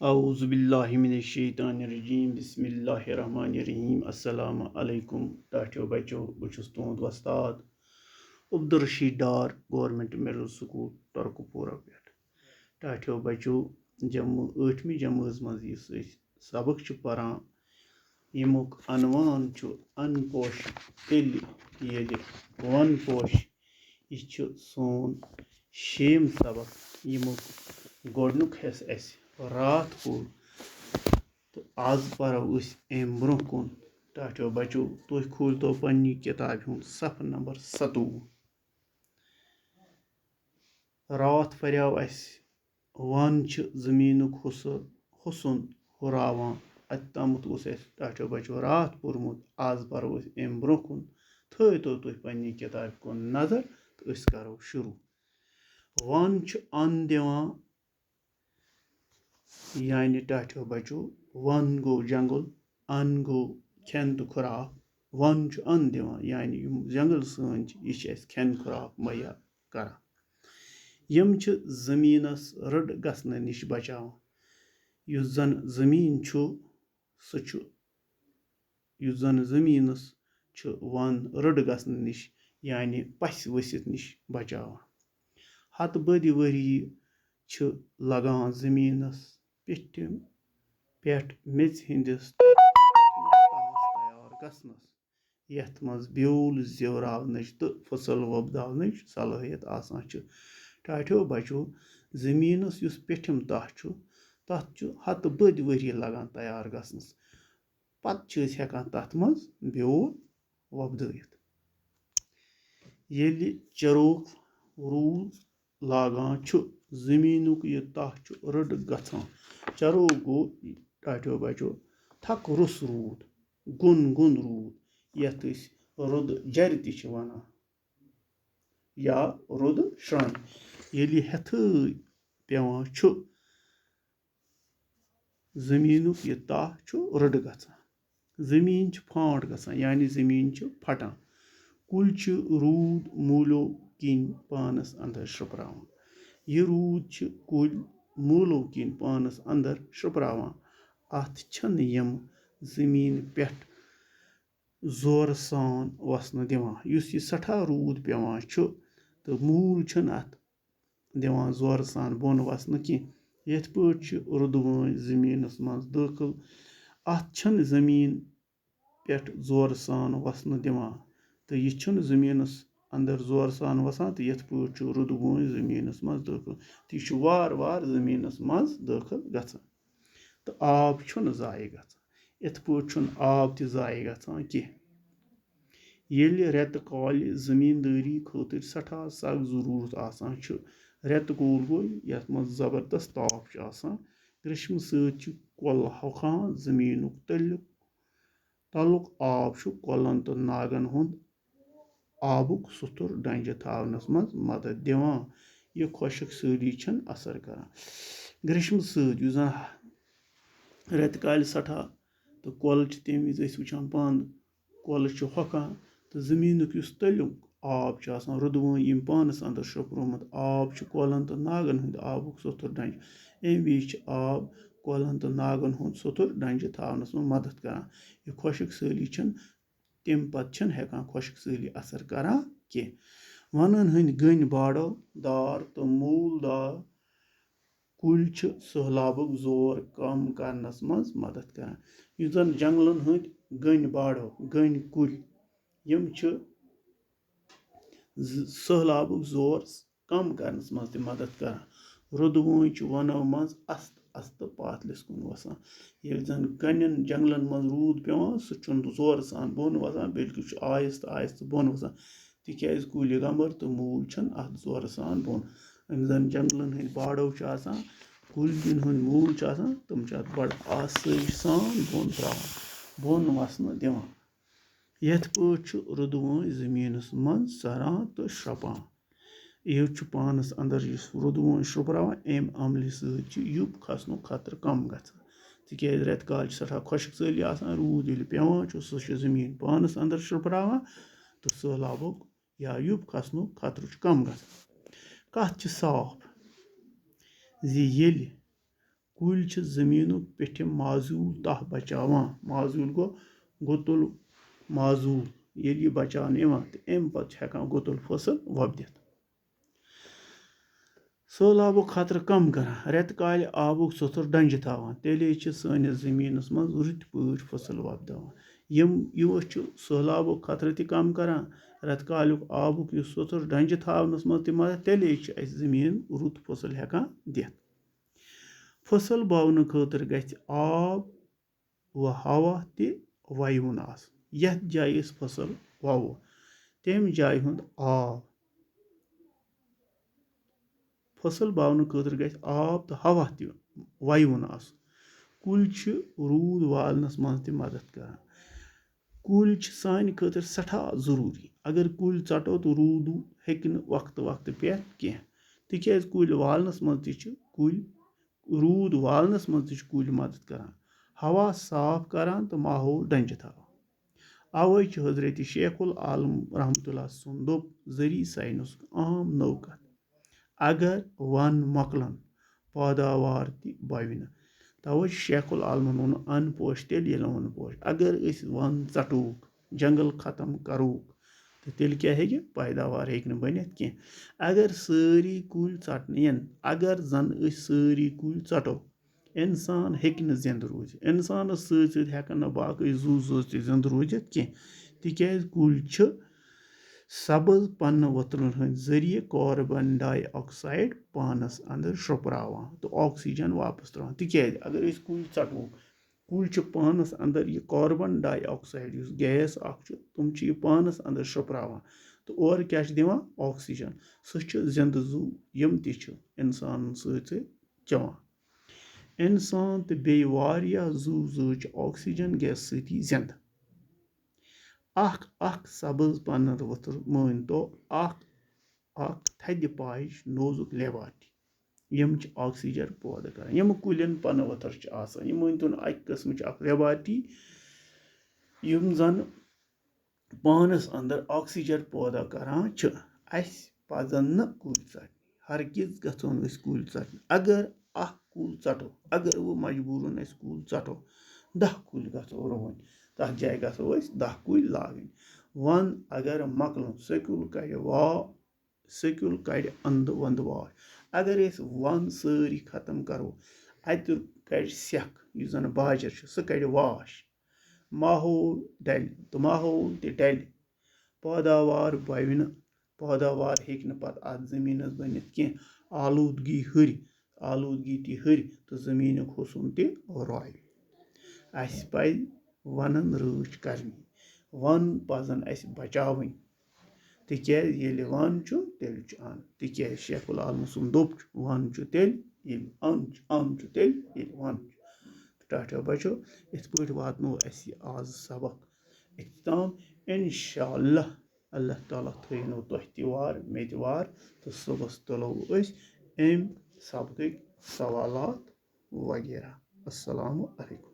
Auzu billahi mineşşeytanirracim. Bismillahirrahmanirrahim. Assalamu alaikum. Tahcho bacho, bhus tuhund Ustad Abdul Rashid Dar, Government Middle School, TURKPORA peth. Tahcho bacho, Jammu 8वीं जमात मंज yes सबक छु परान यमुक अनवान छु अन पोश तेल येल वन पोश यह छु सोन शेम सबक यमुक गोडनुक हेस एस रात पोर तो आज परो अम ब्रोह कुन टाठो बचो तुह खोल तो पन्नी किताब हुंद सफ नंबर 27 रात पर्याव अस वन जमीनुक हुसन हुरावान अतमत टाठो बचो रात पोर्मुत आज परो अम ब्रोह कुन थो तुह पन्नी किताब कुन नजर तो अस करो शुरू वन अन दिवान यानी टाठो बचो वन गो जंगल अन गो खेन तो खुराक वन अन दिवान यानी जंगल सन यह खेन खुराक मुहैया करान यम जमीनस रड गसन निश बचावन युस जन जमीन युस जन जमीनस वन रड गसन निश यानी पस वसित निश बचावन हत बदि वरी लगान जमीनस पिठिम पेट मेज हिंदिस तैयार गसनस यथ मज ब्यूल जेवरावनच तो फसल वोपदावनच सलाहियत आसान टाठो बचो जमीनस युस पिठिम तथ हत बदि वरी लगान तैयार गसनस पत हेकान तथ मज ब्यूल वोपदायित येलि चरोक रूद लागान जमीनुक यह तह रड गछान चरोक गो टाठो बचो थक रुस रूद गुन गुन रूद यथ रुद जर ति वनान या रुद श्रान येलि हेथै पेवान जमीनुक यह तह रड गछान जमीन फांट गछान यानी जमीन फटान कुल रूद मूलो किन पानस अंदर श्रपरावान यह रूद कुल मूलो किन पानस अंदर श्रपरावान अत छन यम जमीन पेट जोर सान वसन दिवान युस यह सठा रूद पेवान तो मूल छन अत दिवान जोर सान बोन वसन की यथ पट रुदवन जमीनस मज दाखिल अत छन जमीन पेट जोर सान वसन दिवान तो यह छन जमीनस अंदर जोर सान वसान तो यथ पट रुदवन जमीनस मज दाखिल तो यह वार वार जमीनस मज दाखिल गछान तो आब छुन जाय गछान इत पट छुन आब ति जाय गछान की येलि रेत काल जमींदारी खतर सठा सख्त जरूरत आसान रेत कोल गो यथ मज जबरदस्त ताप आसान ग्रीष्म सत कल होखान जमीनुक तलुक आब कलन तो नागन हुंद आबुक सुथुर डंज थावनस मज मदद दिवान यह खुशक सली छन असर करान ग्रीष्म सत युस जन रेत काल सठा तो कल तम विज वुचान बंद कल होखान तो जमीनुक युस तलुक आब आसान रुदवन यम पानस अंदर शोपरोमुत आब कलन तो नागन हुंद आबुक सुथुर डंज अम विज आब कलन तो नागन हुंद सुथुर डंज थावनस मज मदद करान यह खुशक सली छन तम पत छन हेकान खुशक सली असर करान की वनन हंद गन बाड़ो दार तो मूल दार कुल सहलाबुक जोर कम करनस मज मदद करान युस जन जंगलन हंद गन बाड़ो गन कुल यम सहलाबुक जोर कम करनस मज ते मदद करान रुदवन वनो मज अस्त अस्त पातलिस कुन वसान ये जन गनन जंगलन मज रूद पेवान सह जोर सान बोन वसान बल्कि आहिस्ता आहिस्ता बोन वसान तिक्याज कुल गंबर तो मूल छन अत जोर सान बोन यम जन जंगलन हंद बाड़ो आसान कुलन हंद मूल आसान तम अत बड़ आसाइश सान बोन त्रावान बोन वसन दिवान यथ पट रुदवन जमीनस मज सरान तो श्रपान यह पानस अंदर रुदवन श्रपरावान अम अमल सत युप खसन खतर कम गछान तिक्याज रेत काल सठा खुशक सली आसान रूद ये पेवान सह जमीन पानस अंदर श्रपरावान तो सहलाबुक या युप खसन खतर कम गछान कत साफ येलि کُلۍ چھِ زٔمیٖنُک پیٚٹھِم معزوٗل تاہ بچاوان معزوٗل گوٚو گُتُل معزوٗل ییٚلہِ یہِ بچاونہٕ یِوان تہٕ اَمہِ پتہٕ چھِ ہٮ۪کان گُتُل فصل وۄپدِتھ سہلابُک خطرٕ کم کران رٮ۪تہٕ کالہِ آبُک ژوٚتھُر ڈنٛجہِ تھاوان تیٚلے چھِ سٲنِس زٔمیٖنس منٛز رٕتۍ پٲٹھۍ فصل وۄپداوان یِمو چھُ سہلابُک خطرٕ تہِ کم کران رٮ۪تہٕ کالیُک آبُک یُس ژوٚتھُر ڈنٛجہِ تھاونس منٛز تہِ مدد تیٚلے چھِ اَسہِ زٔمیٖن رُت فصل ہٮ۪کان دِتھ فصل وونہٕ خٲطرٕ گژھِ آب و ہوا تہِ وَیوُن آسُن یتھ جایہِ أسۍ فصل وَوو تمہِ جایہِ ہُنٛد آب فصل وونہٕ خٲطرٕ گژھِ آب تہٕ ہوا تہِ وَیوُن آسُن کُلۍ چھِ روٗد والنس منٛز تہِ مدد کران کُلۍ چھِ سانہِ خٲطرٕ سٮ۪ٹھاہ ضروٗری اگر کُلۍ ژٹو تہٕ روٗد ہیٚکہِ نہٕ وقتہٕ پٮ۪تھ کینٛہہ تِکیازِ کُلۍ والنس منٛز تہِ چھِ کُلۍ روٗد والنس منٛز تہِ چھِ کُلۍ مدد کران ہوا صاف کران تہٕ ماحول ڈنٛجہِ تھاوان اوے چھُ حضرت شیخ العالم رحمتہ اللہ سُنٛد دوٚپ زرعی ساینسُک عام نٔو کتھ اگر ون مۄکلن پٲداوار تہِ بوِ نہٕ توے چھُ شیخ العالمن ووٚنُن ان پوش تیٚلہِ ییٚلہِ ون پوش اگر أسۍ ون ژٹووُکھ جنگل ختم کروُکھ تہٕ تیٚلہِ کیاہ ہیٚکہِ پیداوار ہیٚکہِ نہٕ بٔنِتھ کینٛہہ اگر سٲری کُلۍ ژٹنہٕ یِن اگر زن أسۍ سٲری کُلۍ ژٹو اِنسان ہیٚکہِ نہٕ زِندٕ روٗزِتھ اِنسانس سۭتۍ سۭتۍ ہٮ۪کن نہٕ باقٕے زُو زٲژ تہِ زِندٕ روٗزِتھ کینٛہہ تِکیازِ کُلۍ چھِ سبٕز پنہٕ ؤتھرن ہٕنٛدۍ ذٔریعہٕ کاربن ڈاے آکسایڈ پانس انٛدر شرٛپراوان تہٕ آکسیجن واپس تراوان تِکیازِ اگر أسۍ کُلۍ ژٹووُکھ کُلۍ چھِ پانس انٛدر یہِ کاربن ڈاے آکسایڈ یُس گیس اکھ چھُ تِم چھِ یہِ پانس انٛدر شرٛپراوان تہٕ اورٕ کیاہ چھِ دِوان آکسیجن سُہ چھُ زِندٕ زُو یِم تہِ چھِ اِنسانن سۭتۍ سۭتۍ چٮ۪وان اِنسان تہٕ بیٚیہِ واریاہ زُو زٲژ چھِ آکسیجن گیس سۭتی زِندٕ اکھ سبٕز پنہٕ ؤتھٕر مٲنۍ تو اکھ تھدِ پایِچ نوزُک لیبارٹی یِم چھِ آکسیجن پٲدٕ کران یِم کُلٮ۪ن پنہٕ ؤتھٕر چھِ آسان یِم مٲنۍ تو اکہِ قٕسمٕچ اکھ لیبارٹی یِم زن پانس انٛدر آکسیجن پٲدٕ کران چھِ اَسہِ پزن نہٕ کُلۍ ژٹنہِ ہرگز گژھو نہٕ أسۍ کُلۍ ژٹنہِ اگر اکھ کُل ژٹو اگر وۄنۍ مجبوٗرن أسۍ کُل ژٹو 10 کُلۍ گژھو رُوٕنۍ تتھ جایہِ گژھو أسۍ 10 کُلۍ لاگٕنۍ ون اگر مۄکلُن سکیُل کڑِ انٛدٕ ونٛدٕ واش اگر أسۍ ون سٲری ختم کرو اتہِ کڑِ سٮ۪کھ یُس زن باجر چھُ سُہ کڑِ واش ماحول ڈلہِ تہٕ ماحول تہِ ڈلہِ پٲداوار بوِ نہٕ پٲداوار ہیٚکہِ نہٕ پتہٕ اتھ زٔمیٖنس بٔنِتھ کینٛہہ آلوٗدگی تہِ ہُرِ تہٕ زٔمیٖنُک حُسُن تہِ روٚوِ اَسہِ پزِ ونن رٲچھ کرنی ون پزن اَسہِ بچاوٕنۍ تِکیازِ ییٚلہِ ون چھُ تیٚلہِ چھُ ان تِکیازِ شیخ العالمہٕ سُنٛد دوٚپ چھُ ون چھُ تیٚلہِ ییٚلہِ ان چھُ ان چھُ تیٚلہِ ییٚلہِ ون چھُ ٹاٹا بچو یِتھ پٲٹھۍ واتنو اَسہِ یہِ آز سبق اختتام انشاء اللہ اللہ تعالیٰ تھٲینو تۄہہِ تہِ وار مےٚ تہِ وار تہٕ صُبحس تُلو أسۍ اَمہِ سبقٕکۍ سوالات وغیرہ السلام علیکم